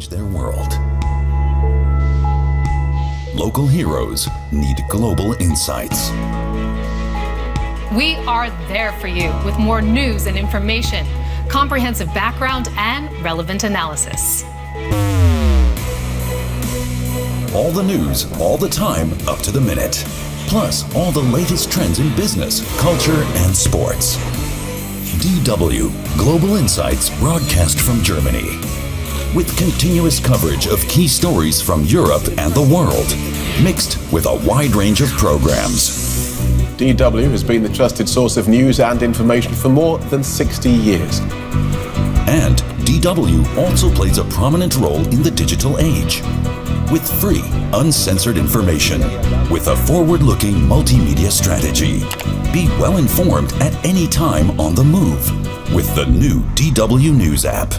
change their world. Local heroes need global insights. We are there for you with more news and information, comprehensive background, and relevant analysis. All the news, all the time, up to the minute. Plus, all the latest trends in business, culture, and sports. DW Global Insights broadcast from Germany. With continuous coverage of key stories from Europe and the world, mixed with a wide range of programs. DW has been the trusted source of news and information for more than 60 years. And DW also plays a prominent role in the digital age. With free, uncensored information, with a forward-looking multimedia strategy. Be well informed at any time on the move with the new DW News app.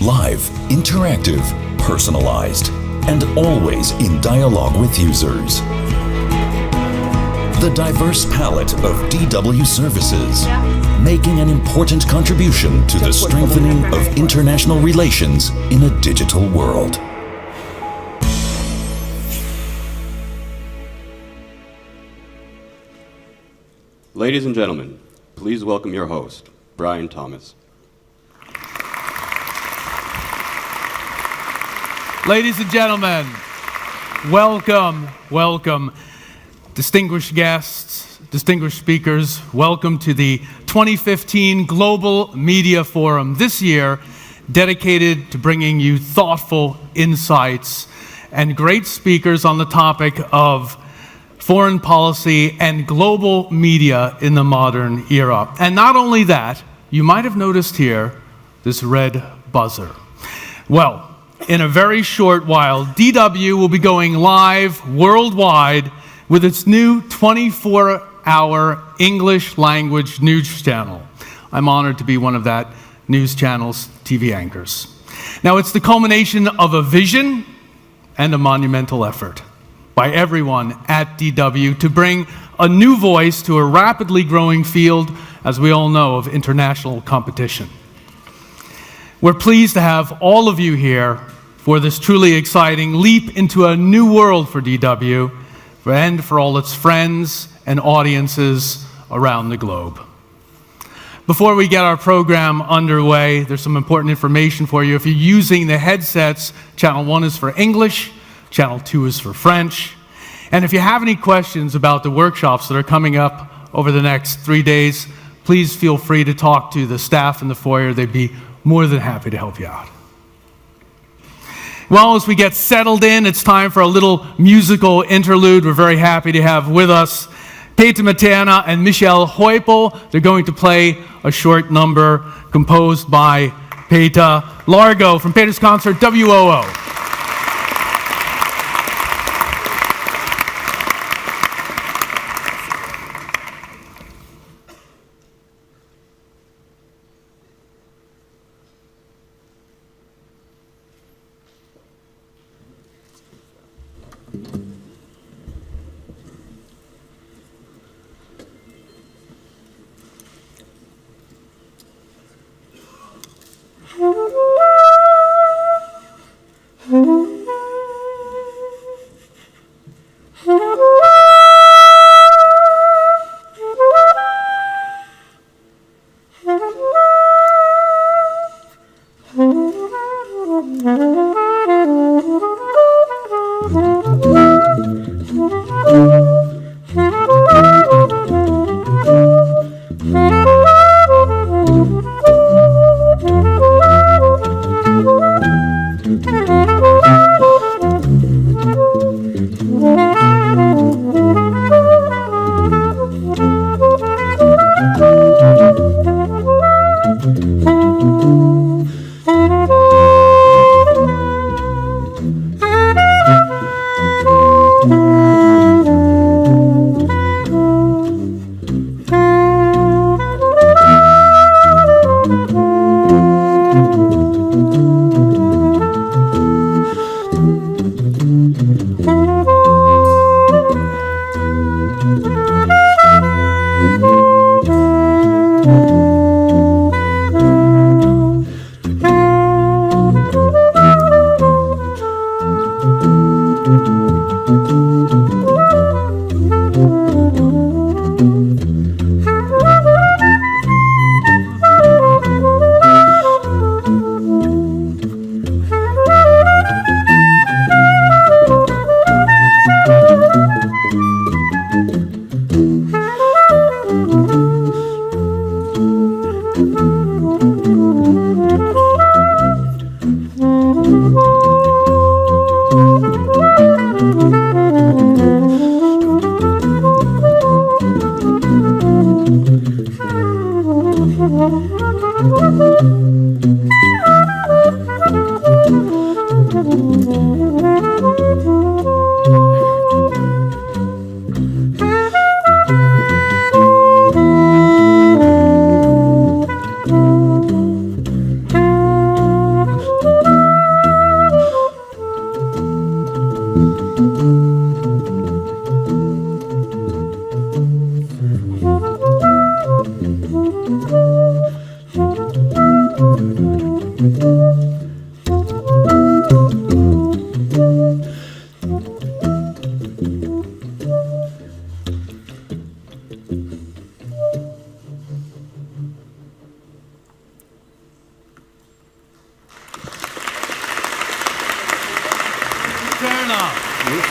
Live, interactive, personalized, and always in dialogue with users. The diverse palette of DW services, making an important contribution to the strengthening of international relations in a digital world. Ladies and gentlemen, please welcome your host, Brian Thomas. Ladies and gentlemen, welcome, welcome. Distinguished guests, distinguished speakers, welcome to the 2015 Global Media Forum. This year, dedicated to bringing you thoughtful insights and great speakers on the topic of foreign policy and global media in the modern era. And not only that, you might have noticed here this red buzzer. Well, in a very short while, DW will be going live worldwide with its new 24-hour English language news channel. I'm honored to be one of that news channel's TV anchors. Now, it's the culmination of a vision and a monumental effort by everyone at DW to bring a new voice to a rapidly growing field, as we all know, of international competition. We're pleased to have all of you here for this truly exciting leap into a new world for DW and for all its friends and audiences around the globe. Before we get our program underway, there's some important information for you. If you're using the headsets, Channel 1 is for English, Channel 2 is for French. And if you have any questions about the workshops that are coming up over the next 3 days, please feel free to talk to the staff in the foyer. They'd be more than happy to help you out. Well, as we get settled in, it's time for a little musical interlude. We're very happy to have with us Peter Materna and Michel Heupel. They're going to play a short number composed by Peter. Largo from Peter's concert, WOO.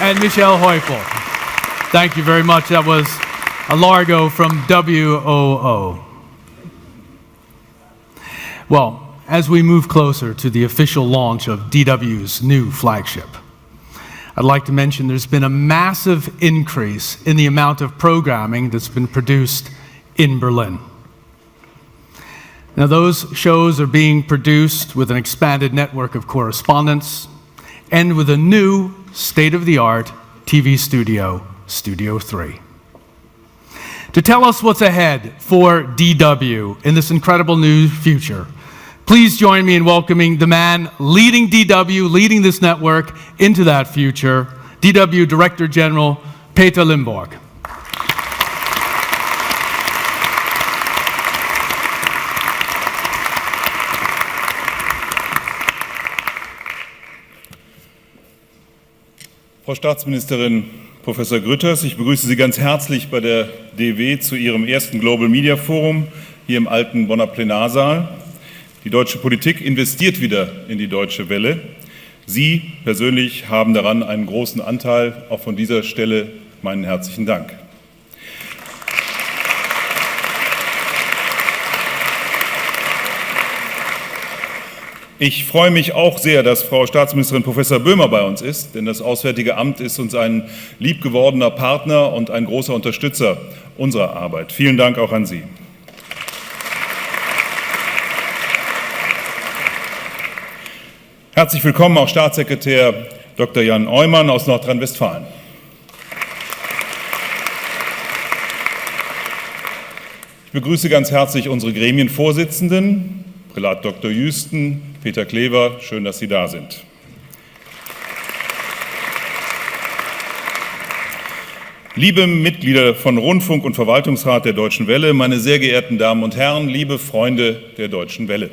And Michelle Heupel. Thank you very much. That was a Largo from WOO. Well, as we move closer to the official launch of DW's new flagship, I'd like to mention there's been a massive increase in the amount of programming that's been produced in Berlin. Now, those shows are being produced with an expanded network of correspondents and with a new state-of-the-art TV studio, Studio 3. To tell us what's ahead for DW in this incredible new future, please join me in welcoming the man leading DW, leading this network into that future, DW Director General Peter Limborg. Frau Staatsministerin Professor Grütters, ich begrüße Sie ganz herzlich bei der DW zu Ihrem ersten Global Media Forum hier im alten Bonner Plenarsaal. Die deutsche Politik investiert wieder in die deutsche Welle. Sie persönlich haben daran einen großen Anteil. Auch von dieser Stelle meinen herzlichen Dank. Ich freue mich auch sehr, dass Frau Staatsministerin Professor Böhmer bei uns ist, denn das Auswärtige Amt ist uns ein liebgewordener Partner und ein großer Unterstützer unserer Arbeit. Vielen Dank auch an Sie. Herzlich willkommen auch Staatssekretär Dr. Jan Eumann aus Nordrhein-Westfalen. Ich begrüße ganz herzlich unsere Gremienvorsitzenden, Prälat Dr. Jüsten, Peter Klever, schön, dass Sie da sind. Liebe Mitglieder von Rundfunk und Verwaltungsrat der Deutschen Welle, meine sehr geehrten Damen und Herren, liebe Freunde der Deutschen Welle.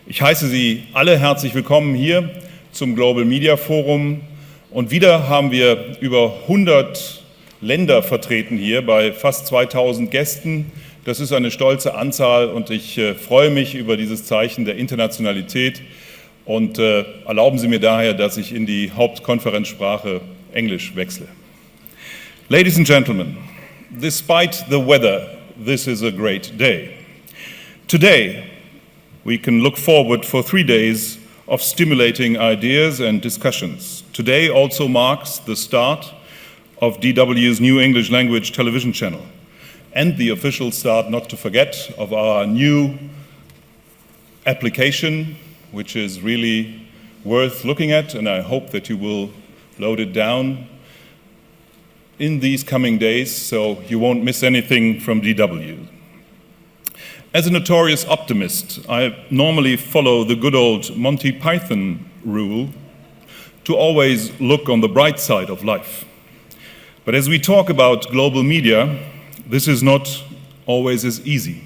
Ich heiße Sie alle herzlich willkommen hier zum Global Media Forum. Und wieder haben wir über 100 Länder vertreten hier bei fast 2000 Gästen. Das ist eine stolze Anzahl und ich freue mich über dieses Zeichen der Internationalität und erlauben Sie mir daher, dass ich in die Hauptkonferenzsprache Englisch wechsle. Ladies and gentlemen, despite the weather, this is a great day. Today, we can look forward for 3 days of stimulating ideas and discussions. Today also marks the start of DW's new English language television channel and the official start, not to forget, of our new application, which is really worth looking at, and I hope that you will load it down in these coming days so you won't miss anything from DW. As a notorious optimist, I normally follow the good old Monty Python rule to always look on the bright side of life. But as we talk about global media, this is not always as easy.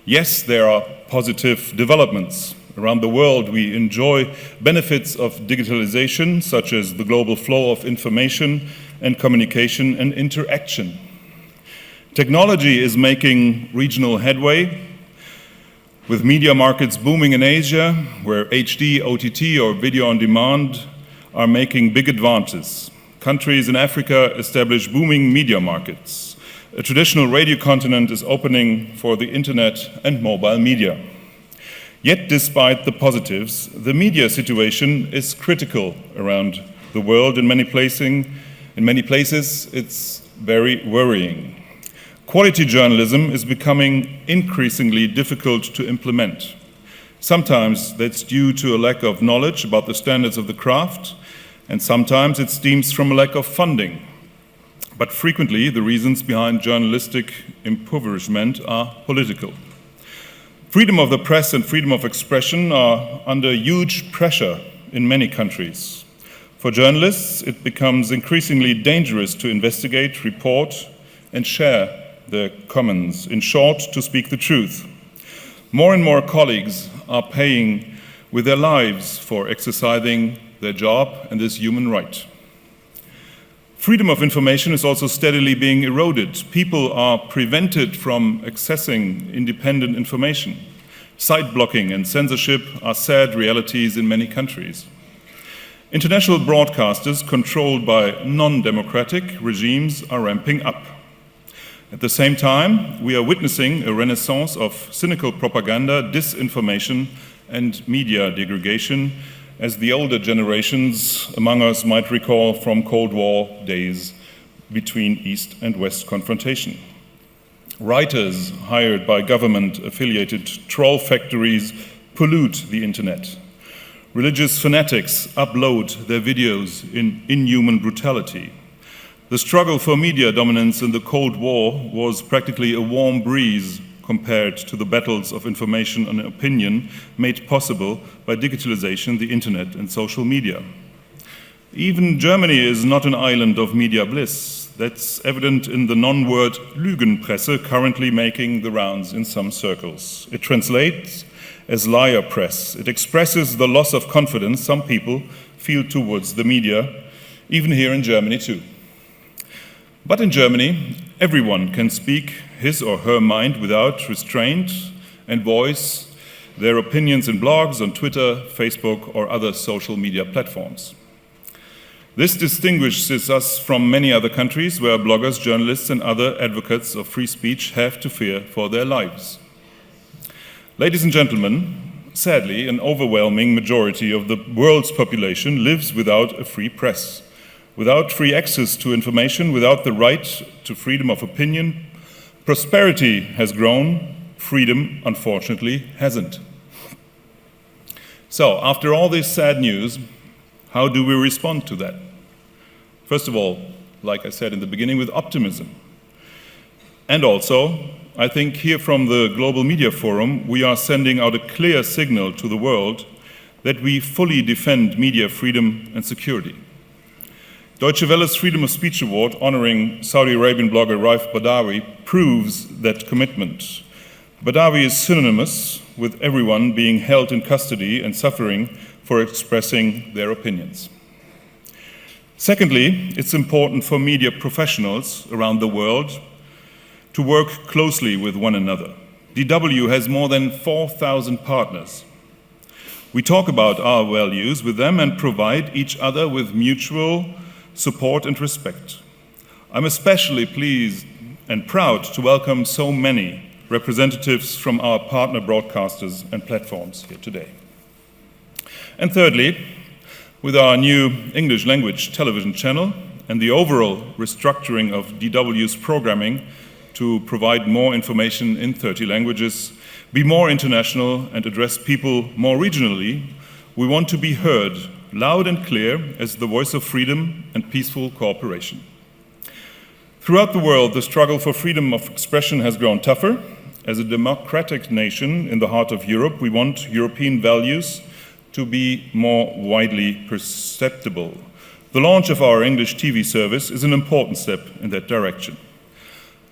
Yes, there are positive developments. Around the world, we enjoy benefits of digitalization, such as the global flow of information and communication and interaction. Technology is making regional headway, with media markets booming in Asia, where HD, OTT, or video on demand are making big advances. Countries in Africa establish booming media markets. A traditional radio continent is opening for the internet and mobile media. Yet, despite the positives, the media situation is critical around the world. In many places, it's very worrying. Quality journalism is becoming increasingly difficult to implement. Sometimes that's due to a lack of knowledge about the standards of the craft, and sometimes it stems from a lack of funding. But frequently, the reasons behind journalistic impoverishment are political. Freedom of the press and freedom of expression are under huge pressure in many countries. For journalists, it becomes increasingly dangerous to investigate, report, and share their comments. In short, to speak the truth. More and more colleagues are paying with their lives for exercising their job and this human right. Freedom of information is also steadily being eroded. People are prevented from accessing independent information. Site blocking and censorship are sad realities in many countries. International broadcasters controlled by non-democratic regimes are ramping up. At the same time, we are witnessing a renaissance of cynical propaganda, disinformation, and media degradation, as the older generations among us might recall from Cold War days between East and West confrontation. Writers hired by government-affiliated troll factories pollute the internet. Religious fanatics upload their videos in inhuman brutality. The struggle for media dominance in the Cold War was practically a warm breeze compared to the battles of information and opinion made possible by digitalization, the internet, and social media. Even Germany is not an island of media bliss. That's evident in the non-word Lügenpresse currently making the rounds in some circles. It translates as liar press. It expresses the loss of confidence some people feel towards the media, even here in Germany too. But in Germany, everyone can speak his or her mind without restraint and voice their opinions in blogs on Twitter, Facebook, or other social media platforms. This distinguishes us from many other countries where bloggers, journalists, and other advocates of free speech have to fear for their lives. Ladies and gentlemen, sadly, an overwhelming majority of the world's population lives without a free press. Without free access to information, without the right to freedom of opinion, prosperity has grown, freedom, unfortunately, hasn't. So, after all this sad news, how do we respond to that? First of all, like I said in the beginning, with optimism. And also, I think here from the Global Media Forum, we are sending out a clear signal to the world that we fully defend media freedom and security. Deutsche Welle's Freedom of Speech Award, honoring Saudi Arabian blogger Raif Badawi, proves that commitment. Badawi is synonymous with everyone being held in custody and suffering for expressing their opinions. Secondly, it's important for media professionals around the world to work closely with one another. DW has more than 4,000 partners. We talk about our values with them and provide each other with mutual support and respect. I'm especially pleased and proud to welcome so many representatives from our partner broadcasters and platforms here today. And thirdly, with our new English language television channel and the overall restructuring of DW's programming to provide more information in 30 languages, be more international and address people more regionally, we want to be heard loud and clear as the voice of freedom and peaceful cooperation. Throughout the world, the struggle for freedom of expression has grown tougher. As a democratic nation in the heart of Europe, we want European values to be more widely perceptible. The launch of our English TV service is an important step in that direction.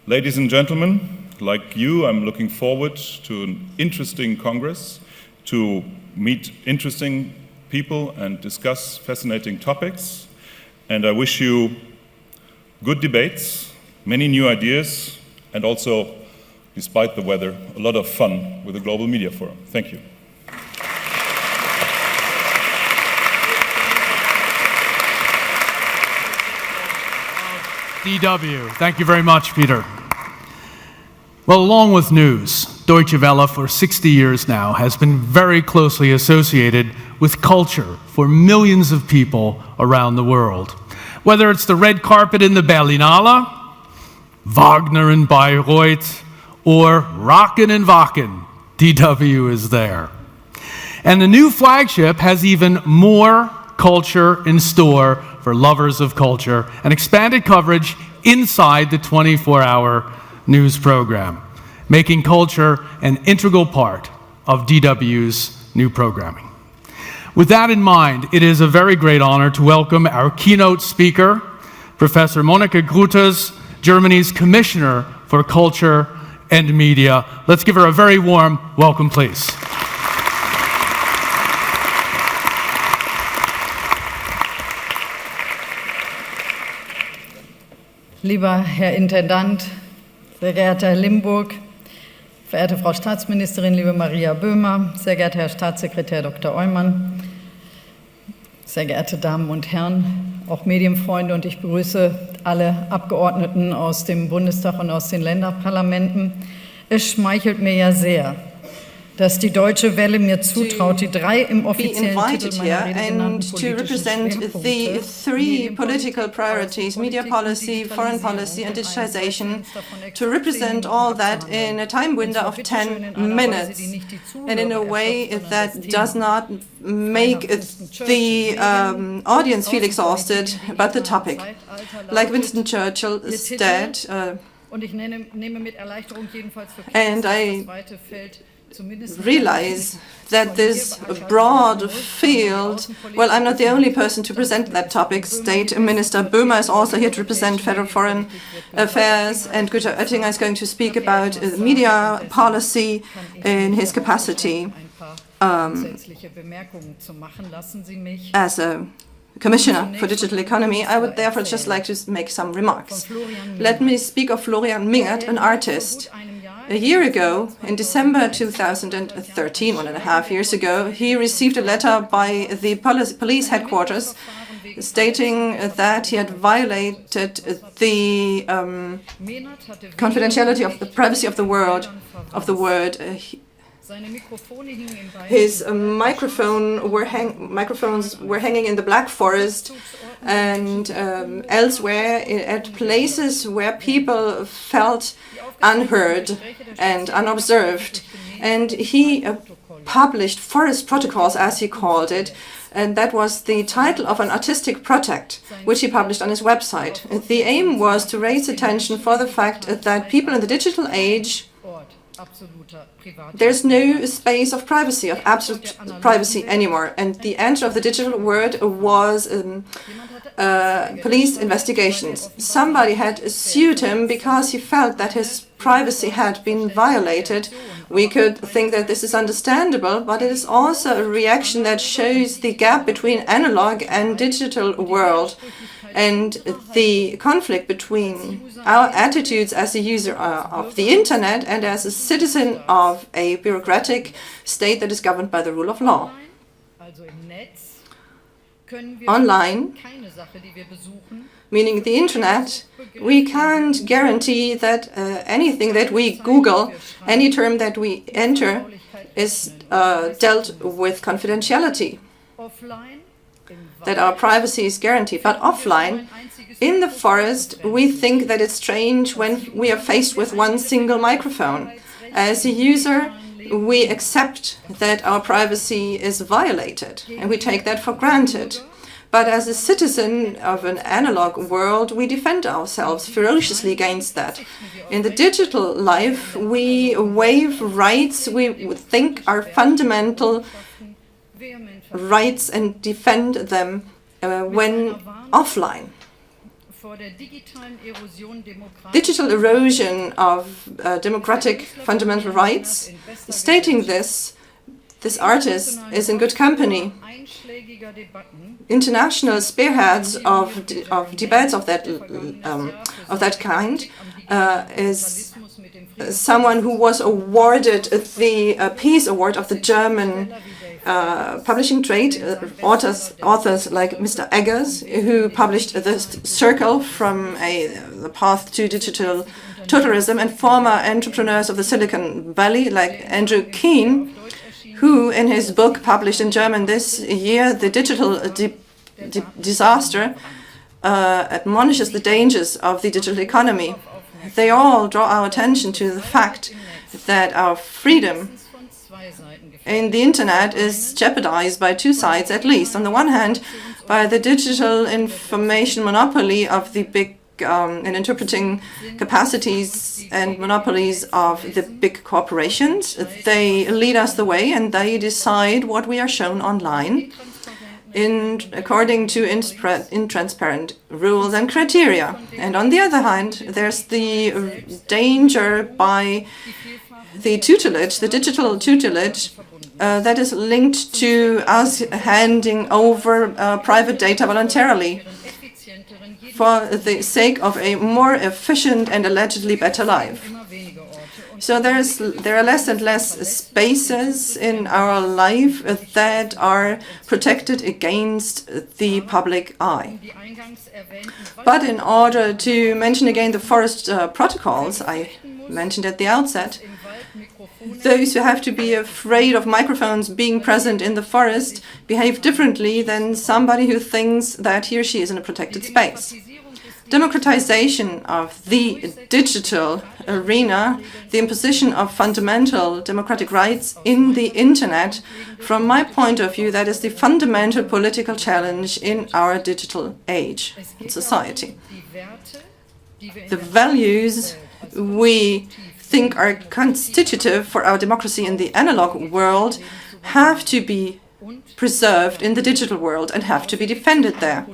Ladies and gentlemen, like you, I'm looking forward to an interesting Congress, to meet interesting people and discuss fascinating topics. And I wish you good debates, many new ideas, and also, despite the weather, a lot of fun with the Global Media Forum. Thank you. DW. Thank you very much, Peter. Well, along with news, Deutsche Welle for 60 years now has been very closely associated with culture for millions of people around the world. Whether it's the red carpet in the Berlinale, Wagner in Bayreuth, or Rockin' and Wacken, DW is there. And the new flagship has even more culture in store for lovers of culture and expanded coverage inside the 24-hour news program, making culture an integral part of DW's new programming. With that in mind, it is a very great honor to welcome our keynote speaker, Professor Monika Grütters, Germany's Commissioner for Culture and media. Let's give her a very warm welcome, please. Lieber Herr Intendant, sehr geehrter Herr Limburg, verehrte Frau Staatsministerin, liebe Maria Böhmer, sehr geehrter Herr Staatssekretär Dr. Eumann, sehr geehrte Damen und Herren, auch Medienfreunde, und ich begrüße alle Abgeordneten aus dem Bundestag und aus den Länderparlamenten. Es schmeichelt mir ja sehr, dass die Deutsche Welle mir zutraut, die drei im offiziellen Titel meiner Rede genannten politischen Schwerpunkte the three political priorities, media policy, foreign policy and digitization, to represent all that in a time window of 10 minutes and in a way that does not make the audience feel exhausted about the topic. Like Winston Churchill said, and I realize that this broad field, well, I'm not the only person to present that topic. State Minister Böhmer is also here to represent Federal Foreign Affairs, and Günther Oettinger is going to speak about media policy in his capacity as a Commissioner for Digital Economy. I would therefore just like to make some remarks. Let me speak of Florian Mingert, an artist. A year ago, in December 2013, 1.5 years ago, he received a letter by the police headquarters stating that he had violated the confidentiality of the privacy of the word. His microphones were hanging in the Black Forest and elsewhere at places where people felt unheard and unobserved. And he published forest protocols, as he called it, and that was the title of an artistic project which he published on his website. The aim was to raise attention for the fact that people in the digital age, there's no space of privacy, of absolute privacy anymore. And the answer of the digital world was police investigations. Somebody had sued him because he felt that his privacy had been violated. We could think that this is understandable, but it is also a reaction that shows the gap between analog and digital world, and the conflict between our attitudes as a user of the internet and as a citizen of a bureaucratic state that is governed by the rule of law. Online, meaning the internet, we can't guarantee that anything that we Google, any term that we enter, is dealt with confidentiality, that our privacy is guaranteed. But offline, in the forest, we think that it's strange when we are faced with one single microphone. As a user, we accept that our privacy is violated, and we take that for granted. But as a citizen of an analog world, we defend ourselves ferociously against that. In the digital life, we waive rights we think are fundamental rights and defend them when offline. Digital erosion of democratic fundamental rights. Stating this artist is in good company. International spearheads of debates of that kind is someone who was awarded the Peace Award of the German publishing trade, authors like Mr. Eggers, who published The Circle from the Path to Digital Totalism, and former entrepreneurs of the Silicon Valley like Andrew Keen, who in his book published in German this year, The Digital Disaster, admonishes the dangers of the digital economy. They all draw our attention to the fact that our freedom in the internet is jeopardized by two sides at least. On the one hand, by the digital information monopoly of the big in interpreting capacities and monopolies of the big corporations. They lead us the way and they decide what we are shown online. according to intransparent rules and criteria. And on the other hand, there's the danger by the tutelage, the digital tutelage, that is linked to us handing over private data voluntarily for the sake of a more efficient and allegedly better life. So there are less and less spaces in our life that are protected against the public eye. But in order to mention again the forest protocols I mentioned at the outset, those who have to be afraid of microphones being present in the forest behave differently than somebody who thinks that he or she is in a protected space. Democratization of the digital arena, the imposition of fundamental democratic rights in the internet, from my point of view, that is the fundamental political challenge in our digital age in society. The values we think are constitutive for our democracy in the analog world have to be preserved in the digital world and have to be defended there.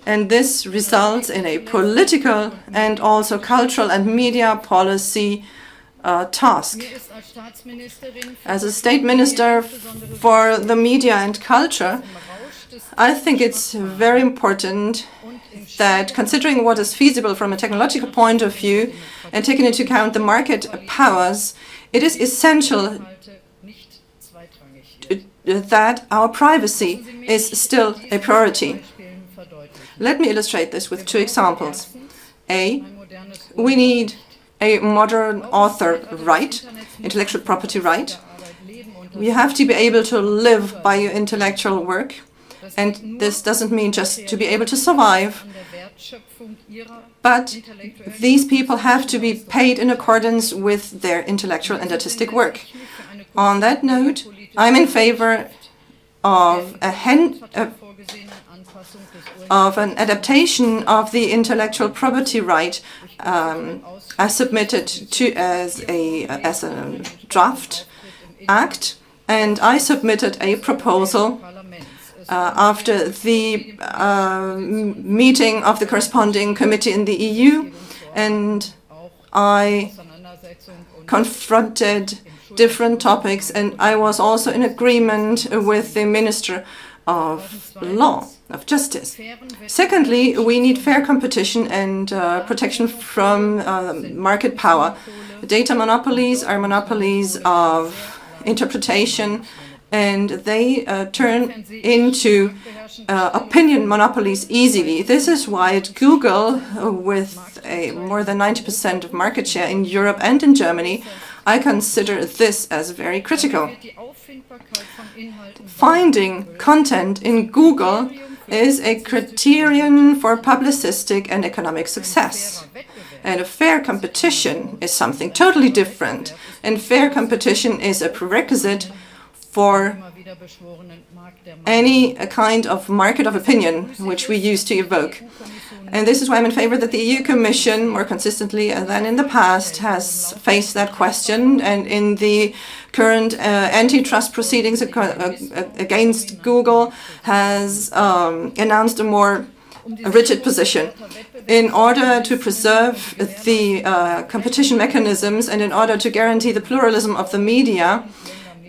And this results in a political and also cultural and media policy task. As a state minister for the media and culture, I think it's very important that, considering what is feasible from a technological point of view and taking into account the market powers, it is essential that our privacy is still a priority. Let me illustrate this with two examples. We need a modern author right, intellectual property right. You have to be able to live by your intellectual work, and this doesn't mean just to be able to survive, but these people have to be paid in accordance with their intellectual and artistic work. On that note, I'm in favor of an adaptation of the intellectual property right as submitted as a draft act, and I submitted a proposal after the meeting of the corresponding committee in the EU, and I confronted different topics, and I was also in agreement with the Minister of Law, of Justice. Secondly, we need fair competition and protection from market power. Data monopolies are monopolies of interpretation, and they turn into opinion monopolies easily. This is why at Google, with a more than 90% of market share in Europe and in Germany, I consider this as very critical. Finding content in Google is a criterion for publicistic and economic success. And a fair competition is something totally different. And fair competition is a prerequisite for any kind of market of opinion which we use to evoke. And this is why I'm in favor that the EU Commission, more consistently than in the past, has faced that question, and in the current antitrust proceedings against Google has announced a more rigid position. In order to preserve the competition mechanisms and in order to guarantee the pluralism of the media,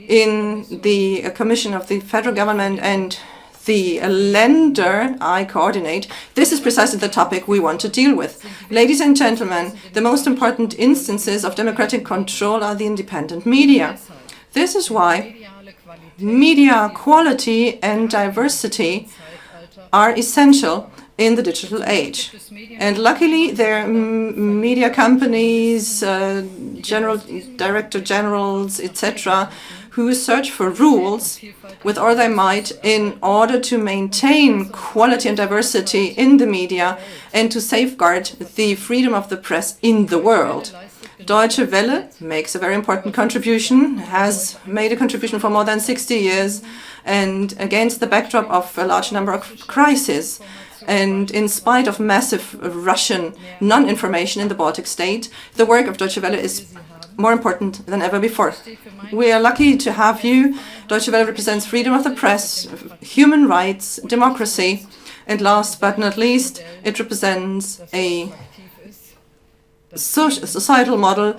in the commission of the federal government and the lender I coordinate, this is precisely the topic we want to deal with. Ladies and gentlemen, the most important instances of democratic control are the independent media. This is why media quality and diversity are essential in the digital age. And luckily, there are media companies, director generals, etc., who search for rules with all their might in order to maintain quality and diversity in the media and to safeguard the freedom of the press in the world. Deutsche Welle makes a very important contribution, has made a contribution for more than 60 years, and against the backdrop of a large number of crises. And in spite of massive Russian non-information in the Baltic state, the work of Deutsche Welle is more important than ever before. We are lucky to have you. Deutsche Welle represents freedom of the press, human rights, democracy, and last but not least, it represents a societal model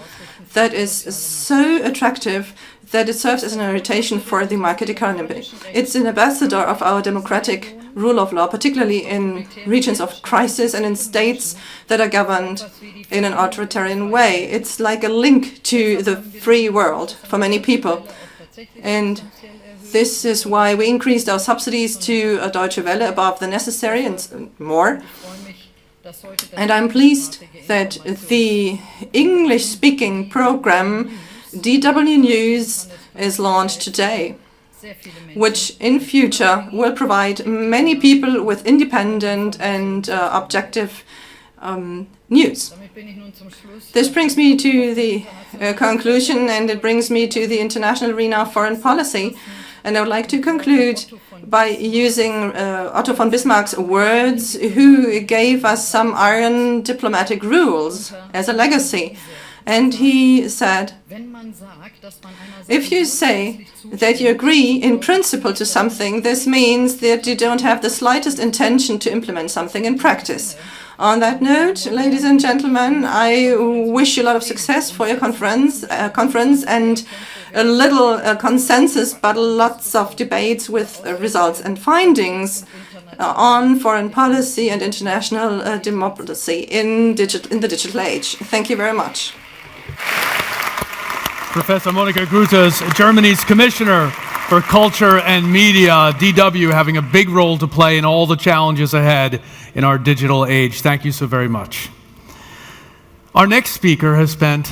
that is so attractive that it serves as an orientation for the market economy. It's an ambassador of our democratic rule of law, particularly in regions of crisis and in states that are governed in an authoritarian way. It's like a link to the free world for many people. And this is why we increased our subsidies to Deutsche Welle above the necessary and more. And I'm pleased that the English-speaking program DW News is launched today, which in future will provide many people with independent and objective news. This brings me to the conclusion, and it brings me to the international arena of foreign policy. And I would like to conclude by using Otto von Bismarck's words, who gave us some iron diplomatic rules as a legacy. And he said, if you say that you agree in principle to something, this means that you don't have the slightest intention to implement something in practice. On that note, ladies and gentlemen, I wish you a lot of success for your conference and a little consensus, but lots of debates with results and findings on foreign policy and international democracy in the digital age. Thank you very much. Professor Monika Grütters, Germany's Commissioner for Culture and Media, DW, having a big role to play in all the challenges ahead in our digital age. Thank you so very much. Our next speaker has spent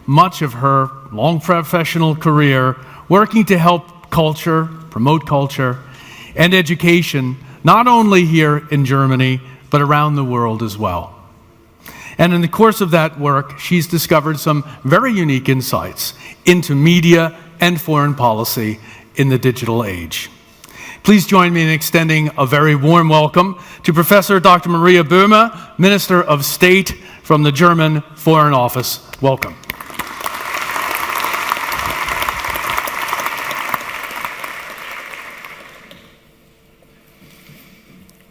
much of her long professional career working to help culture, promote culture, and education, not only here in Germany, but around the world as well. And in the course of that work, she's discovered some very unique insights into media and foreign policy in the digital age. Please join me in extending a very warm welcome to Professor Dr. Maria Böhmer, Minister of State from the German Foreign Office. Welcome.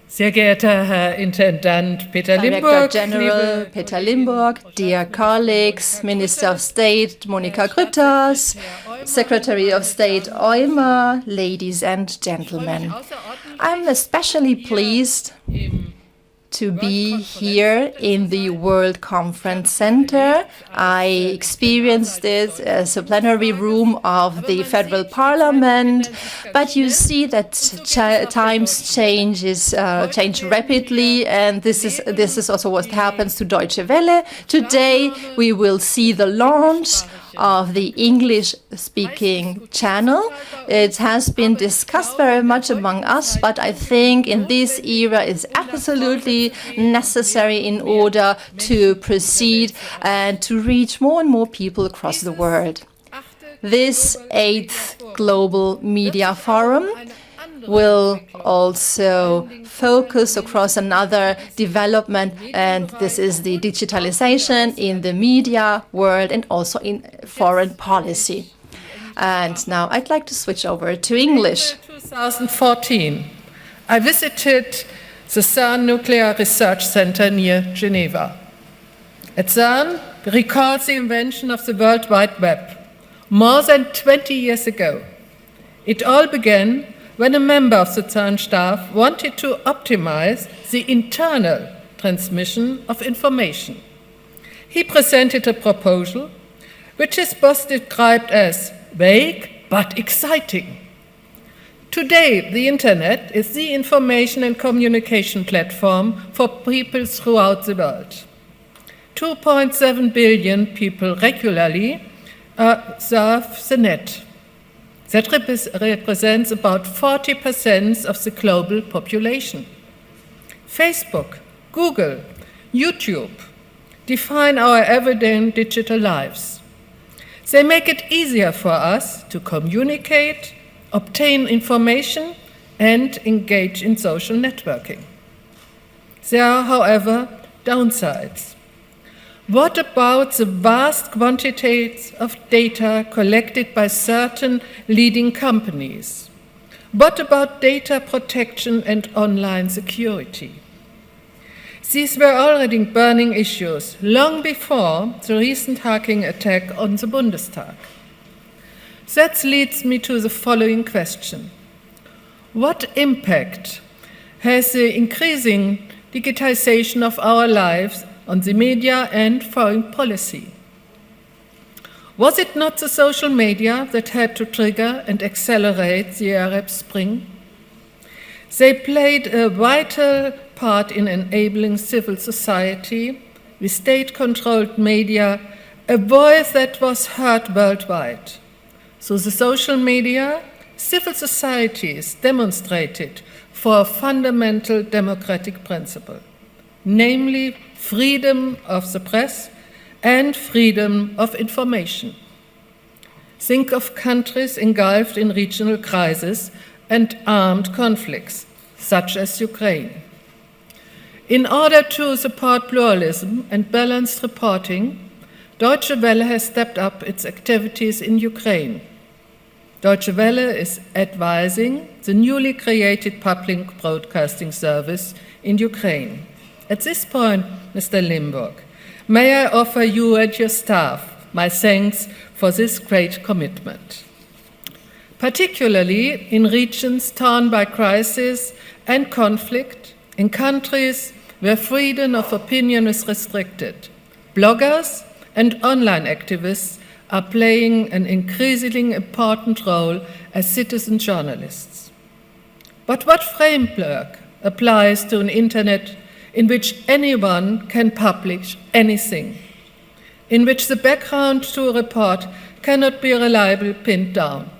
Sehr geehrter Herr Intendant Peter Limburg, General Peter Limburg, dear colleagues, Minister of State Monika Grütters, Secretary of State Böhmer, ladies and gentlemen. I'm especially pleased to be here in the World Conference Center. I experienced this as a plenary room of the Federal Parliament, but you see that times change rapidly, and this is also what happens to Deutsche Welle. Today we will see the launch of the English-speaking channel. It has been discussed very much among us, but I think in this era is absolutely necessary in order to proceed and to reach more and more people across the world. This 8th Global Media Forum will also focus across another development, and this is the digitalization in the media world and also in foreign policy. And now I'd like to switch over to English. 2014, I visited the CERN Nuclear Research Center near Geneva. At CERN, we recall the invention of the World Wide Web more than 20 years ago. It all began when a member of the CERN staff wanted to optimize the internal transmission of information. He presented a proposal, which his boss described as vague but exciting. Today, the Internet is the information and communication platform for people throughout the world. 2.7 billion people regularly surf the net. That represents about 40% of the global population. Facebook, Google, YouTube define our everyday digital lives. They make it easier for us to communicate, obtain information, and engage in social networking. There are, however, downsides. What about the vast quantities of data collected by certain leading companies? What about data protection and online security? These were already burning issues long before the recent hacking attack on the Bundestag. That leads me to the following question. What impact has the increasing digitization of our lives on the media and foreign policy? Was it not the social media that had to trigger and accelerate the Arab Spring? They played a vital part in enabling civil society, with state-controlled media, a voice that was heard worldwide. So the social media, civil societies demonstrated for a fundamental democratic principle, namely freedom of the press and freedom of information. Think of countries engulfed in regional crisis and armed conflicts, such as Ukraine. In order to support pluralism and balanced reporting, Deutsche Welle has stepped up its activities in Ukraine. Deutsche Welle is advising the newly created public broadcasting service in Ukraine. At this point, Mr. Limburg, may I offer you and your staff my thanks for this great commitment, particularly in regions torn by crisis and conflict, in countries where freedom of opinion is restricted. Bloggers and online activists are playing an increasingly important role as citizen journalists. But what framework applies to an internet in which anyone can publish anything, in which the background to a report cannot be reliably pinned down?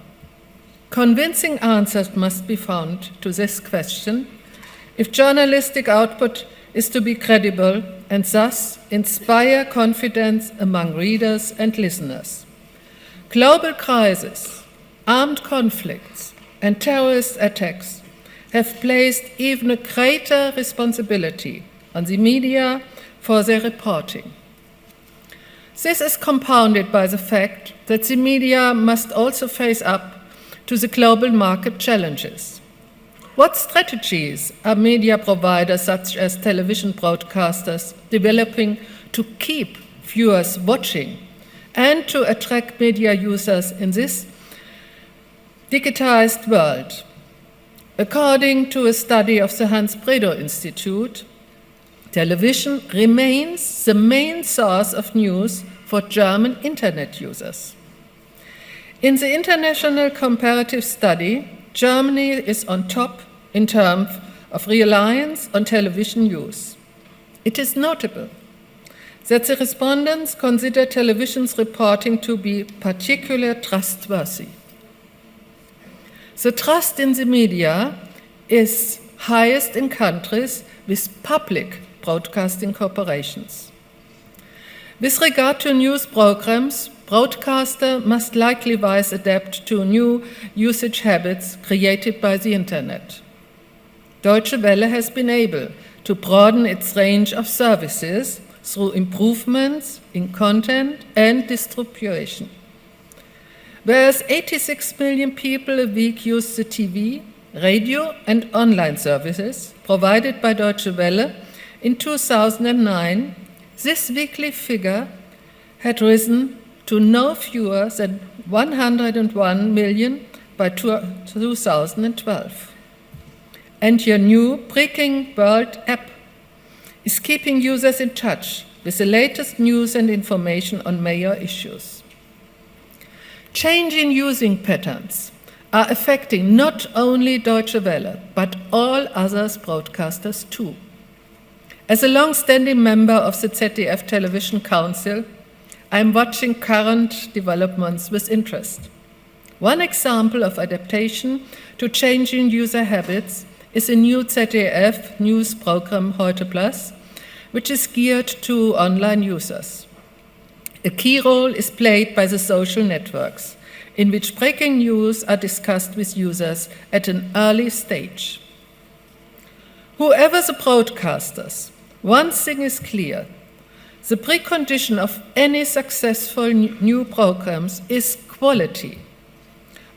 Convincing answers must be found to this question if journalistic output is to be credible and thus inspire confidence among readers and listeners. Global crises, armed conflicts, and terrorist attacks have placed even a greater responsibility on the media for their reporting. This is compounded by the fact that the media must also face up to the global market challenges. What strategies are media providers such as television broadcasters developing to keep viewers watching and to attract media users in this digitized world? According to a study of the Hans Bredow Institute, television remains the main source of news for German internet users. In the international comparative study, Germany is on top in terms of reliance on television use. It is notable that the respondents consider television's reporting to be particularly trustworthy. The trust in the media is highest in countries with public broadcasting corporations. With regard to news programs, broadcasters must likewise adapt to new usage habits created by the internet. Deutsche Welle has been able to broaden its range of services through improvements in content and distribution. Whereas 86 million people a week use the TV, radio, and online services provided by Deutsche Welle in 2009, this weekly figure had risen to no fewer than 101 million by 2012. And your new Breaking World app is keeping users in touch with the latest news and information on major issues. Changing using patterns are affecting not only Deutsche Welle, but all other broadcasters too. As a long-standing member of the ZDF Television Council, I am watching current developments with interest. One example of adaptation to changing user habits is a new ZDF news program Heute Plus, which is geared to online users. A key role is played by the social networks, in which breaking news are discussed with users at an early stage. Whoever the broadcasters, one thing is clear: The precondition of any successful new programs is quality.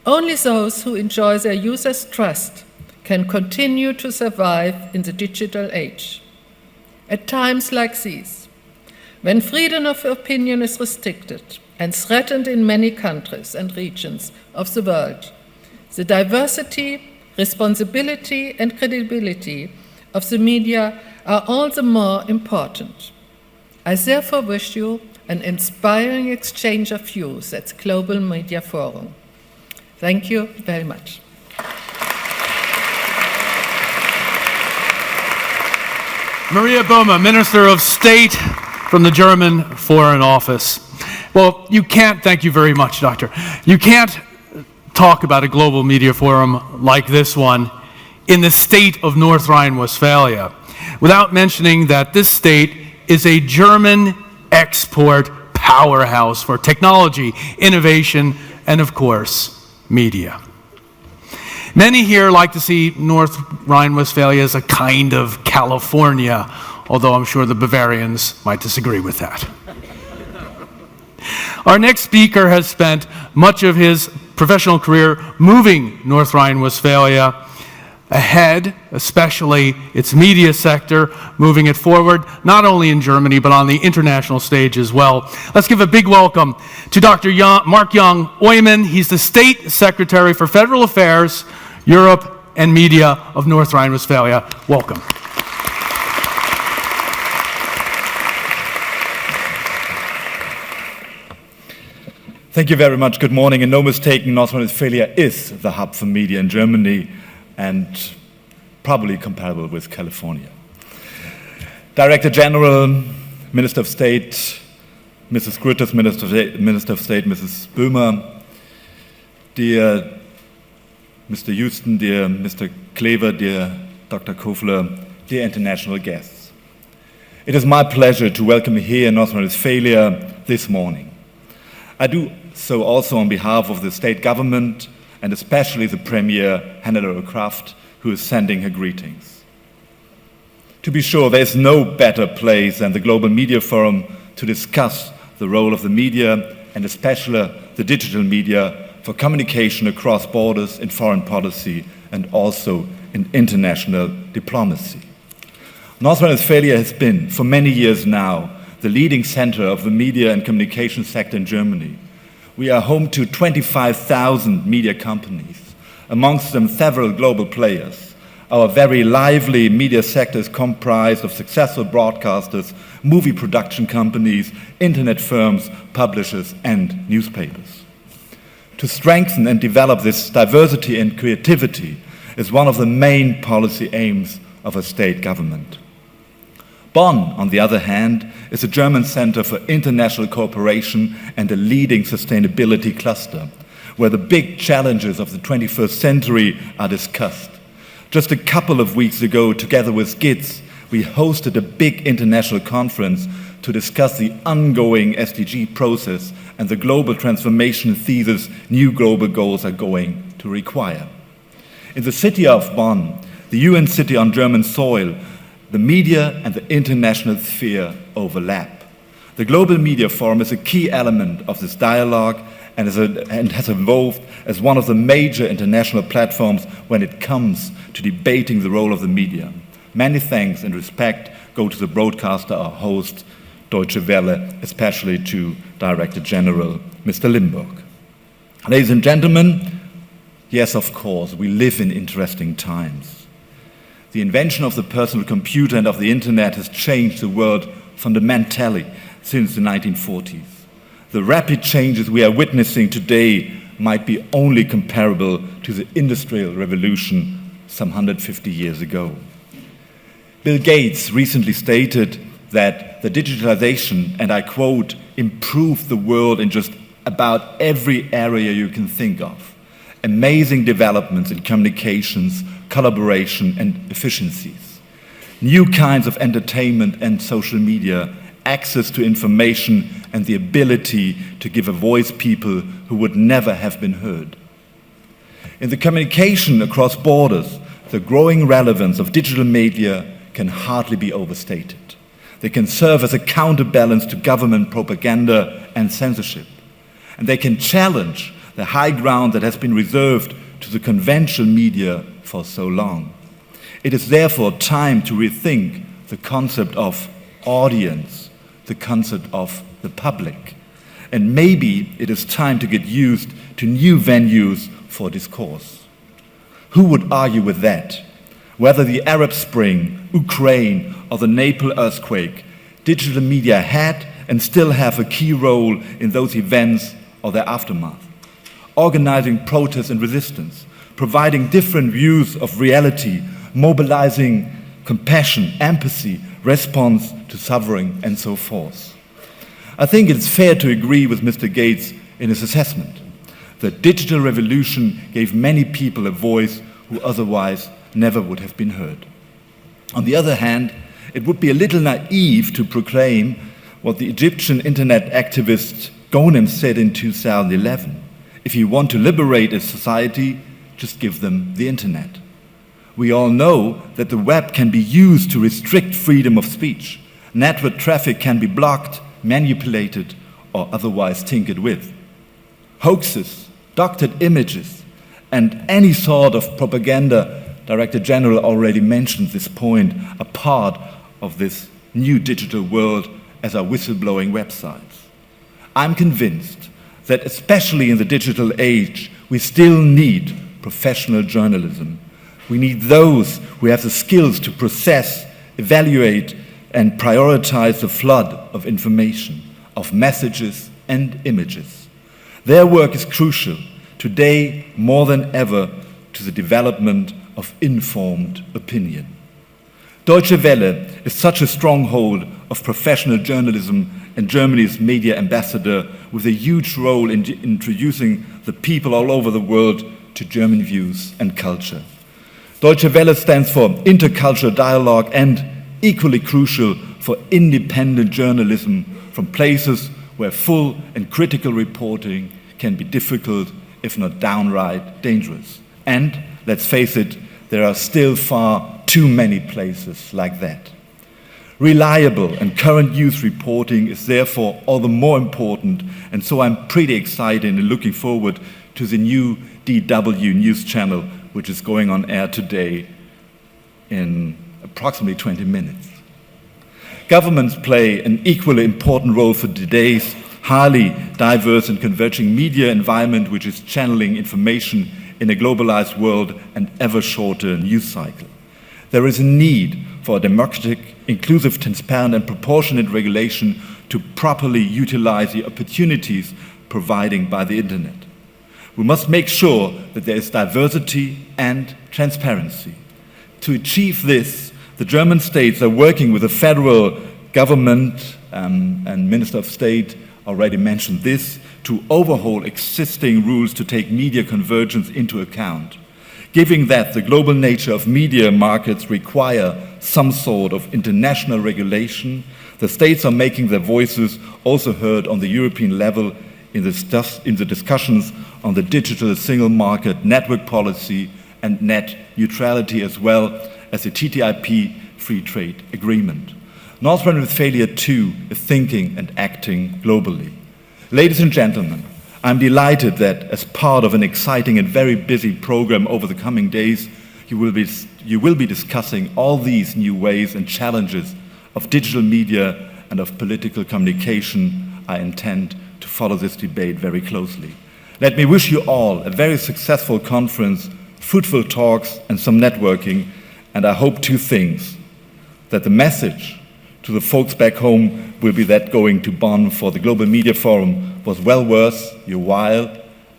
Only those who enjoy their users' trust can continue to survive in the digital age. At times like these, when freedom of opinion is restricted and threatened in many countries and regions of the world, the diversity, responsibility, and credibility of the media are all the more important. I therefore wish you an inspiring exchange of views at the Global Media Forum. Thank you very much. Maria Böhmer, Minister of State from the German Foreign Office. Well, thank you very much, Doctor. You can't talk about a global media forum like this one in the state of North Rhine-Westphalia without mentioning that this state is a German export powerhouse for technology, innovation, and of course, media. Many here like to see North Rhine-Westphalia as a kind of California, although I'm sure the Bavarians might disagree with that. Our next speaker has spent much of his professional career moving North Rhine-Westphalia ahead, especially its media sector, moving it forward, not only in Germany, but on the international stage as well. Let's give a big welcome to Dr. Mark Young-Oyman. He's the State Secretary for Federal Affairs, Europe, and Media of North Rhine-Westphalia. Welcome. Thank you very much. Good morning. And no mistaking, North Rhine-Westphalia is the hub for media in Germany and probably comparable with California. Director General, Minister of State, Mrs. Grütters, Minister of State, Mrs. Böhmer, dear Mr. Houston, dear Mr. Klever, dear Dr. Kofler, dear international guests. It is my pleasure to welcome you here in North Rhine-Westphalia this morning. I do so also on behalf of the state government and especially the Premier, Hannelore Kraft, who is sending her greetings. To be sure, there is no better place than the Global Media Forum to discuss the role of the media and especially the digital media for communication across borders in foreign policy and also in international diplomacy. North Rhine-Westphalia has been, for many years now, the leading center of the media and communication sector in Germany. We are home to 25,000 media companies, amongst them several global players. Our very lively media sector is comprised of successful broadcasters, movie production companies, internet firms, publishers, and newspapers. To strengthen and develop this diversity and creativity is one of the main policy aims of a state government. Bonn, on the other hand, is a German center for international cooperation and a leading sustainability cluster, where the big challenges of the 21st century are discussed. Just a couple of weeks ago, together with GITS, we hosted a big international conference to discuss the ongoing SDG process and the global transformation thesis new global goals are going to require. In the city of Bonn, the UN city on German soil, the media and the international sphere overlap. The Global Media Forum is a key element of this dialogue and has evolved as one of the major international platforms when it comes to debating the role of the media. Many thanks and respect go to the broadcaster, our host, Deutsche Welle, especially to Director General Mr. Limburg. Ladies and gentlemen, yes, of course, we live in interesting times. The invention of the personal computer and of the internet has changed the world fundamentally since the 1940s. The rapid changes we are witnessing today might be only comparable to the Industrial Revolution some 150 years ago. Bill Gates recently stated that the digitalization, and I quote, improved the world in just about every area you can think of. Amazing developments in communications, collaboration, and efficiencies. New kinds of entertainment and social media, access to information, and the ability to give a voice to people who would never have been heard. In the communication across borders, the growing relevance of digital media can hardly be overstated. They can serve as a counterbalance to government propaganda and censorship. And they can challenge the high ground that has been reserved to the conventional media for so long. It is therefore time to rethink the concept of audience, the concept of the public. And maybe it is time to get used to new venues for discourse. Who would argue with that? Whether the Arab Spring, Ukraine, or the Nepal earthquake, digital media had and still have a key role in those events or their aftermath. Organizing protest and resistance, providing different views of reality, mobilizing compassion, empathy, response to suffering, and so forth. I think it's fair to agree with Mr. Gates in his assessment. The digital revolution gave many people a voice who otherwise never would have been heard. On the other hand, it would be a little naive to proclaim what the Egyptian internet activist Ghonim said in 2011. If you want to liberate a society, just give them the internet. We all know that the web can be used to restrict freedom of speech. Network traffic can be blocked, manipulated, or otherwise tinkered with. Hoaxes, doctored images, and any sort of propaganda, Director General already mentioned this point, are part of this new digital world as are whistleblowing websites. I'm convinced that especially in the digital age, we still need professional journalism. We need those who have the skills to process, evaluate, and prioritize the flood of information, of messages and images. Their work is crucial, today more than ever, to the development of informed opinion. Deutsche Welle is such a stronghold of professional journalism and Germany's media ambassador with a huge role in introducing the people all over the world to German views and culture. Deutsche Welle stands for intercultural dialogue and, equally crucial, for independent journalism from places where full and critical reporting can be difficult, if not downright dangerous. And, let's face it, there are still far too many places like that. Reliable and current use reporting is therefore all the more important, and so I'm pretty excited and looking forward to the new DW news channel, which is going on air today in approximately 20 minutes. Governments play an equally important role for today's highly diverse and converging media environment, which is channeling information in a globalized world and ever shorter news cycle. There is a need for a democratic, inclusive, transparent, and proportionate regulation to properly utilize the opportunities provided by the internet. We must make sure that there is diversity and transparency. To achieve this, the German states are working with the federal government, and Minister of State already mentioned this, to overhaul existing rules to take media convergence into account. Given that the global nature of media markets require some sort of international regulation, the states are making their voices also heard on the European level in the discussions on the digital single market, network policy, and net neutrality, as well as the TTIP free trade agreement. North Rhine-Westphalia too is thinking and acting globally. Ladies and gentlemen, I'm delighted that as part of an exciting and very busy program over the coming days, you will be discussing all these new ways and challenges of digital media and of political communication. I intend to follow this debate very closely. Let me wish you all a very successful conference, fruitful talks, and some networking, and I hope two things: that the message to the folks back home will be that going to Bonn for the Global Media Forum was well worth your while,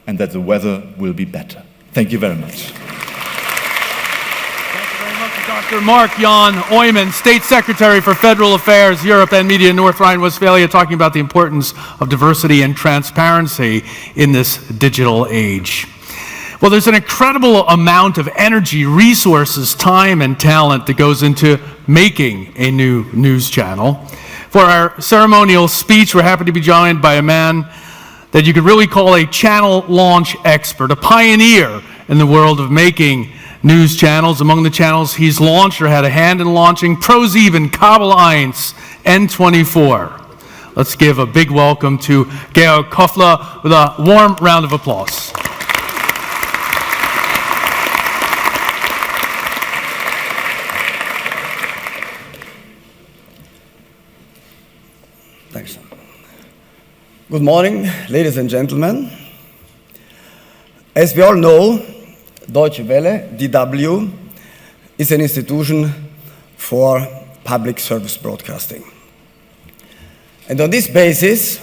and that the weather will be better. Thank you very much. Thank you very much to Dr. Marc-Jan Ooyman, State Secretary for Federal Affairs, Europe and Media, North Rhine-Westphalia, talking about the importance of diversity and transparency in this digital age. Well, there's an incredible amount of energy, resources, time, and talent that goes into making a new news channel. For our ceremonial speech, we're happy to be joined by a man that you could really call a channel launch expert, a pioneer in the world of making news channels. Among the channels he's launched or had a hand in launching, ProSieben, Kabel 1, N24. Let's give a big welcome to Georg Koffler with a warm round of applause. Thanks. Good morning, ladies and gentlemen. As we all know, Deutsche Welle, DW, is an institution for public service broadcasting. And on this basis,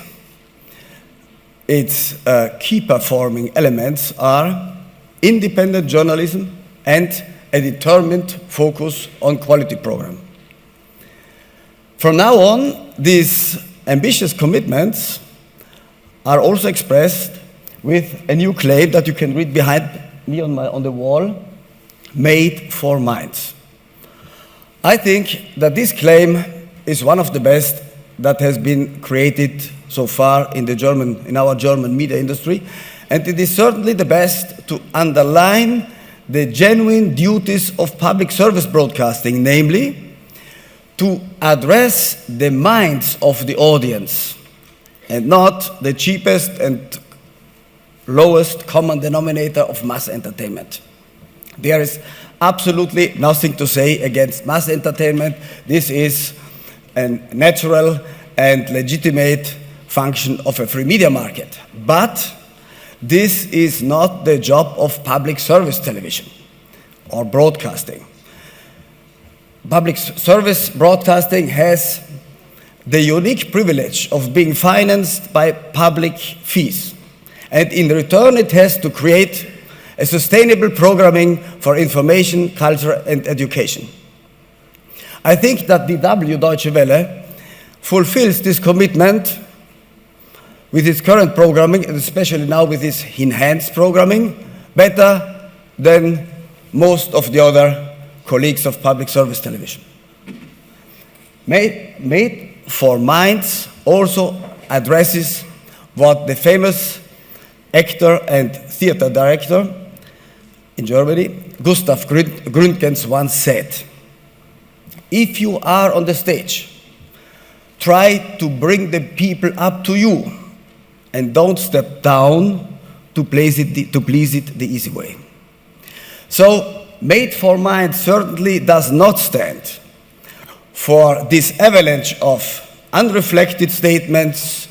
its key performing elements are independent journalism and a determined focus on quality program. From now on, these ambitious commitments are also expressed with a new claim that you can read behind me on the wall, Made for Minds. I think that this claim is one of the best that has been created so far in our German media industry, and it is certainly the best to underline the genuine duties of public service broadcasting, namely to address the minds of the audience and not the cheapest and lowest common denominator of mass entertainment. There is absolutely nothing to say against mass entertainment. This is a natural and legitimate function of a free media market. But this is not the job of public service television or broadcasting. Public service broadcasting has the unique privilege of being financed by public fees. And in return, it has to create a sustainable programming for information, culture, and education. I think that DW Deutsche Welle fulfills this commitment with its current programming, and especially now with its enhanced programming, better than most of the other colleagues of public service television. Made for Minds also addresses what the famous actor and theater director in Germany, Gustav Grütters, once said: if you are on the stage, try to bring the people up to you and don't step down to please it the easy way. So, Made for Minds certainly does not stand for this avalanche of unreflected statements,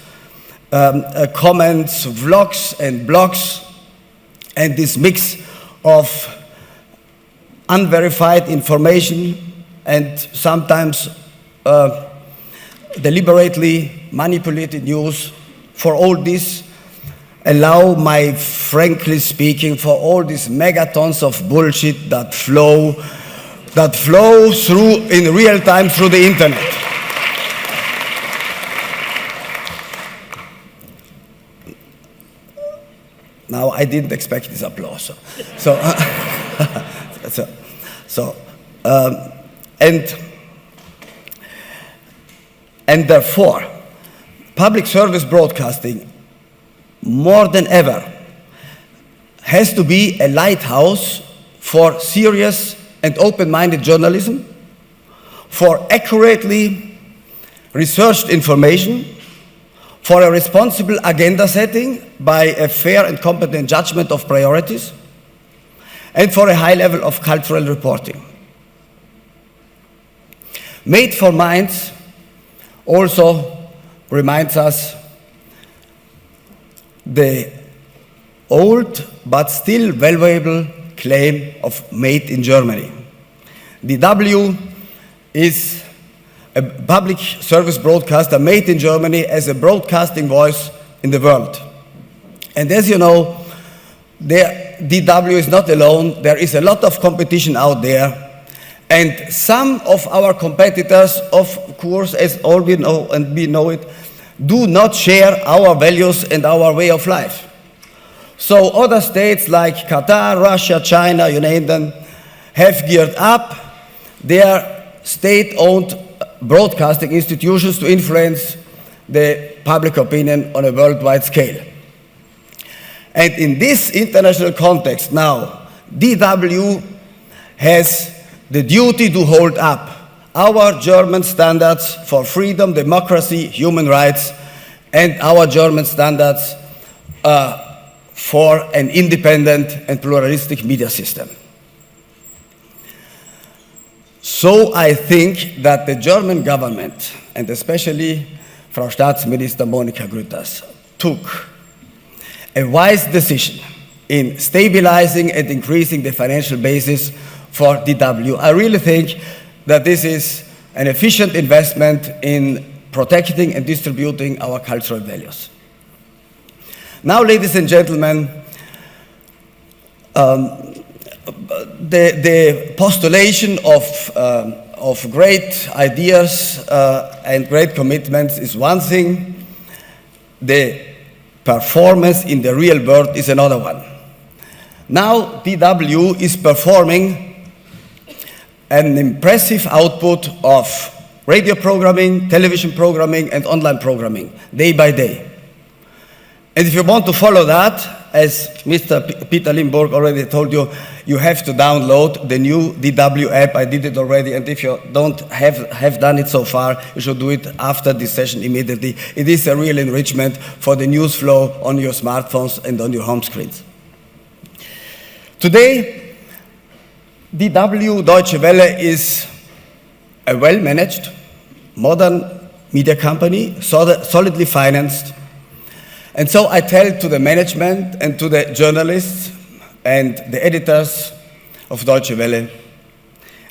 comments, vlogs and blogs, and this mix of unverified information and sometimes deliberately manipulated news. For all this, allow my frankly speaking, for all these megatons of bullshit that flow through in real time through the internet. Now, I didn't expect this applause. And therefore, public service broadcasting, more than ever, has to be a lighthouse for serious and open-minded journalism, for accurately researched information, for a responsible agenda setting by a fair and competent judgment of priorities, and for a high level of cultural reporting. Made for Minds also reminds us the old but still valuable claim of Made in Germany. DW is a public service broadcaster made in Germany as a broadcasting voice in the world. And as you know, DW is not alone. There is a lot of competition out there. And some of our competitors, of course, as all we know and we know it, do not share our values and our way of life. So other states like Qatar, Russia, China, you name them, have geared up their state-owned broadcasting institutions to influence the public opinion on a worldwide scale. And in this international context now, DW has the duty to hold up our German standards for freedom, democracy, human rights, and our German standards for an independent and pluralistic media system. So I think that the German government, and especially Frau Staatsminister Monika Grütters, took a wise decision in stabilizing and increasing the financial basis for DW. I really think that this is an efficient investment in protecting and distributing our cultural values. Now, ladies and gentlemen, the postulation of great ideas and great commitments is one thing. The performance in the real world is another one. Now, DW is performing an impressive output of radio programming, television programming, and online programming, day by day. And if you want to follow that, as Mr. Peter Limburg already told you, you have to download the new DW app. I did it already, and if you don't have done it so far, you should do it after this session immediately. It is a real enrichment for the news flow on your smartphones and on your home screens. Today, DW Deutsche Welle is a well-managed, modern media company, solidly financed. And so I tell to the management and to the journalists and the editors of Deutsche Welle,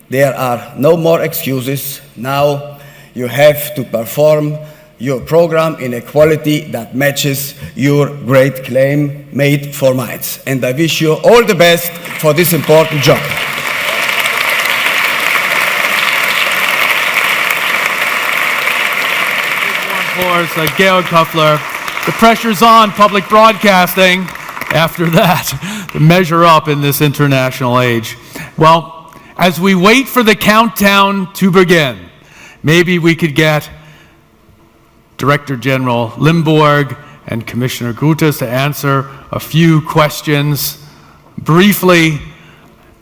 there are no more excuses. Now you have to perform your program in a quality that matches your great claim, made for Mainz. And I wish you all the best for this important job. Georg Kuffler. The pressure's on public broadcasting after that to measure up in this international age. Well, as we wait for the countdown to begin, maybe we could get Director General Limburg and Commissioner Grütters to answer a few questions briefly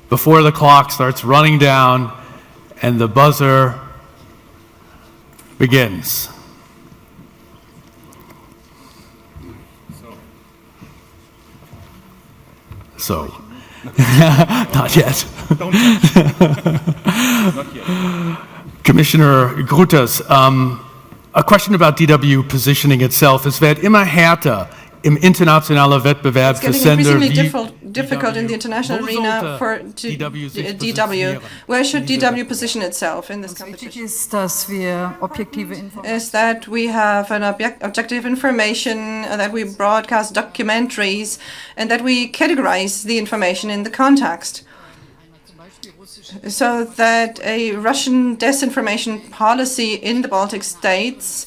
before the clock starts running down and the buzzer begins. So, not yet. Not yet. Commissioner Grütters, a question about DW positioning itself. Es wird immer härter im internationalen Wettbewerb für Sender wie difficult in the international arena for DW. Where should DW position itself in this competition? Is that we have an objective information, that we broadcast documentaries, and that we categorize the information in the context, so that a Russian disinformation policy in the Baltic states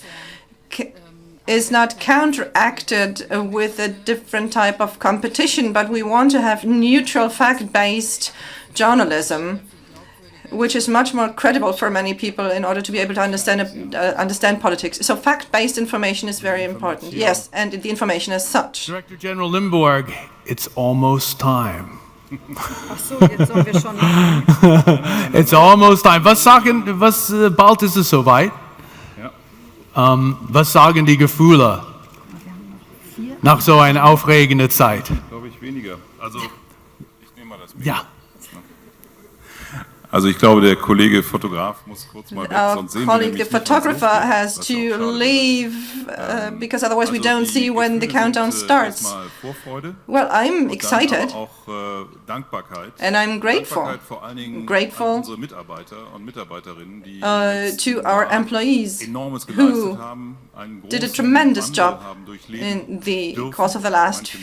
is not counteracted with a different type of competition, but we want to have neutral, fact-based journalism, which is much more credible for many people in order to be able to understand politics. So fact-based information is very important. Yes, and the information as such. Director General Limburg, it's almost time. It's almost time. Bald ist es soweit? Was sagen die Gefühle nach so einer aufregenden Zeit? Glaube ich weniger. Also, ich nehme mal das mit. Ja. Also ich glaube, der Kollege Fotograf muss kurz mal weg, sonst sehen wir colleague, nämlich the photographer, has to leave because otherwise we don't see when the countdown starts. Well, I'm excited and I'm grateful to our employees who did a tremendous job in the course of the last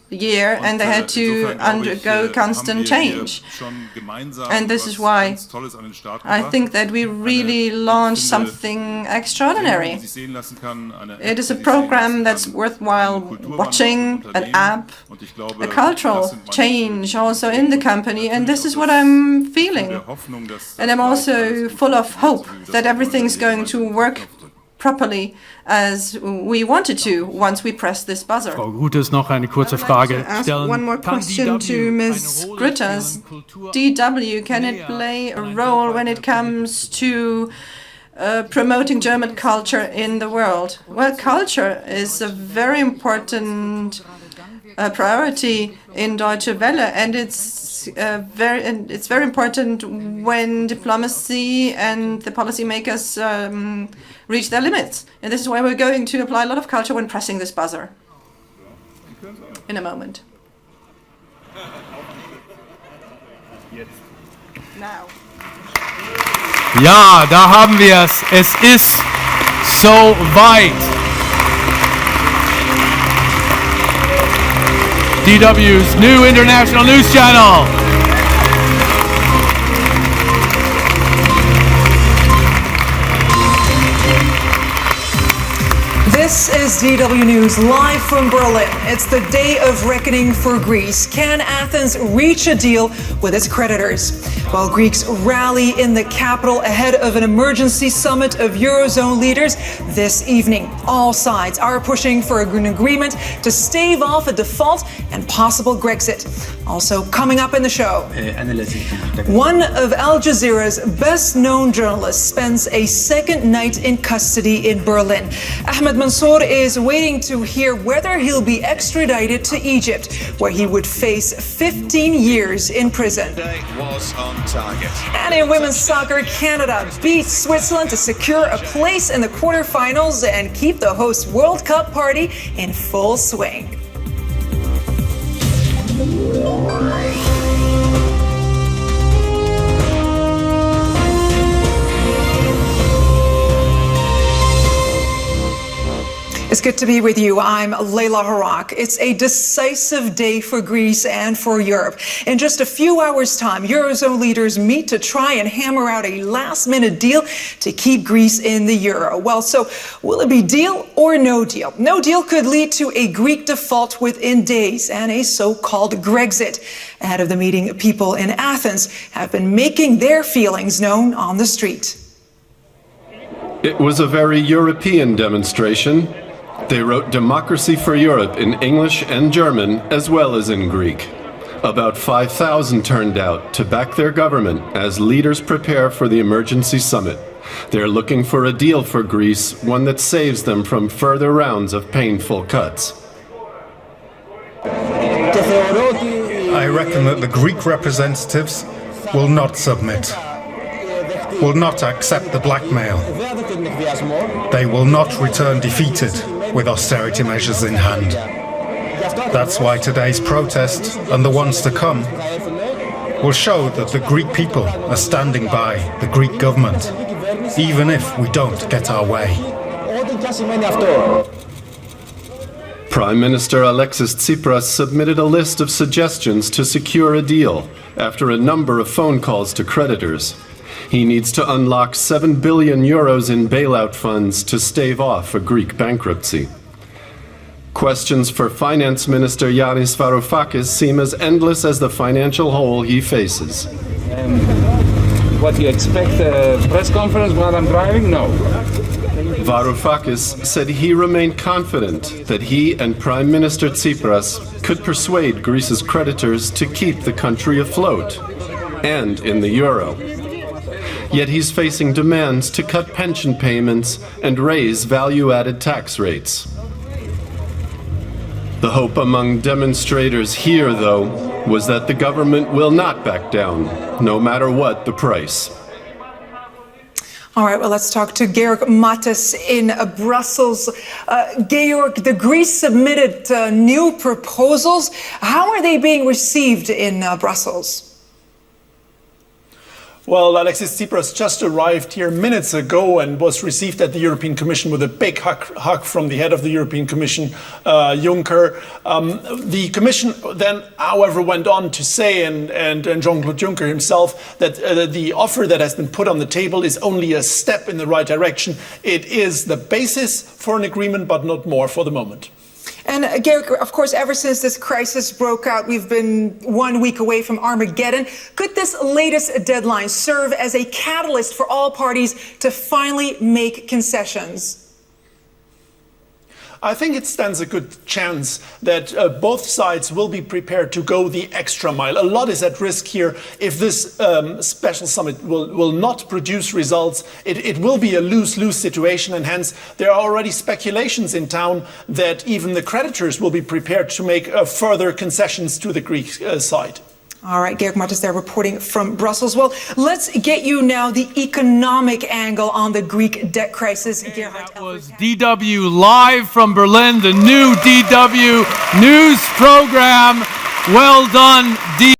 year, and they had to undergo constant change. And this is why I think that we really launched something extraordinary. It is a program that's worthwhile watching, an app, a cultural change also in the company, and this is what I'm feeling. And I'm also full of hope that everything's going to work properly as we wanted to once we pressed this buzzer. Frau Grütters, noch eine kurze Frage stellen. One more question to Ms. Grütters. DW, can it play a role when it comes to promoting German culture in the world? Well, culture is a very important priority in Deutsche Welle, and it's very important when diplomacy and the policymakers reach their limits. And this is why we're going to apply a lot of culture when pressing this buzzer in a moment. Now. Ja, da haben wir es. Es ist so weit. DW's new international news channel. This is DW News live from Berlin. It's the day of reckoning for Greece. Can Athens reach a deal with its creditors? While Greeks rally in the capital ahead of an emergency summit of Eurozone leaders this evening. All sides are pushing for an agreement to stave off a default and possible Grexit. Also coming up in the show, one of Al Jazeera's best-known journalists spends a second night in custody in Berlin. Ahmed Mansour is waiting to hear whether he'll be extradited to Egypt, where he would face 15 years in prison. Was on target. And in women's soccer, Canada beats Switzerland to secure a place in the quarterfinals and keep the host World Cup party in full swing. It's good to be with you. I'm Leila Harak. It's a decisive day for Greece and for Europe. In just a few hours' time, Eurozone leaders meet to try and hammer out a last-minute deal to keep Greece in the euro. Well, so will it be deal or no deal? No deal could lead to a Greek default within days and a so-called Grexit. Ahead of the meeting, people in Athens have been making their feelings known on the street. It was a very European demonstration. They wrote Democracy for Europe in English and German, as well as in Greek. About 5,000 turned out to back their government as leaders prepare for the emergency summit. They're looking for a deal for Greece, one that saves them from further rounds of painful cuts. I reckon that the Greek representatives will not submit, will not accept the blackmail. They will not return defeated with austerity measures in hand. That's why today's protest and the ones to come will show that the Greek people are standing by the Greek government, even if we don't get our way. Prime Minister Alexis Tsipras submitted a list of suggestions to secure a deal after a number of phone calls to creditors. He needs to unlock 7 billion euros in bailout funds to stave off a Greek bankruptcy. Questions for Finance Minister Yanis Varoufakis seem as endless as the financial hole he faces. What do you expect, a press conference while I'm driving? No. Varoufakis said he remained confident that he and Prime Minister Tsipras could persuade Greece's creditors to keep the country afloat and in the euro. Yet he's facing demands to cut pension payments and raise value-added tax rates. The hope among demonstrators here, though, was that the government will not back down, no matter what the price. All right, well, let's talk to Georg Mattes in Brussels. Georg, the Greece submitted new proposals. How are they being received in Brussels? Well, Alexis Tsipras just arrived here minutes ago and was received at the European Commission with a big hug from the head of the European Commission, Juncker. The Commission then, however, went on to say, and Jean-Claude Juncker himself, that the offer that has been put on the table is only a step in the right direction. It is the basis for an agreement, but not more for the moment. And Georg, of course, ever since this crisis broke out, we've been 1 week away from Armageddon. Could this latest deadline serve as a catalyst for all parties to finally make concessions? I think it stands a good chance that both sides will be prepared to go the extra mile. A lot is at risk here. If this special summit will not produce results, it will be a lose-lose situation, and hence there are already speculations in town that even the creditors will be prepared to make further concessions to the Greek side. All right, Georg Martens there reporting from Brussels. Well, let's get you now the economic angle on the Greek debt crisis. That was DW live from Berlin, the new DW news program. Well done,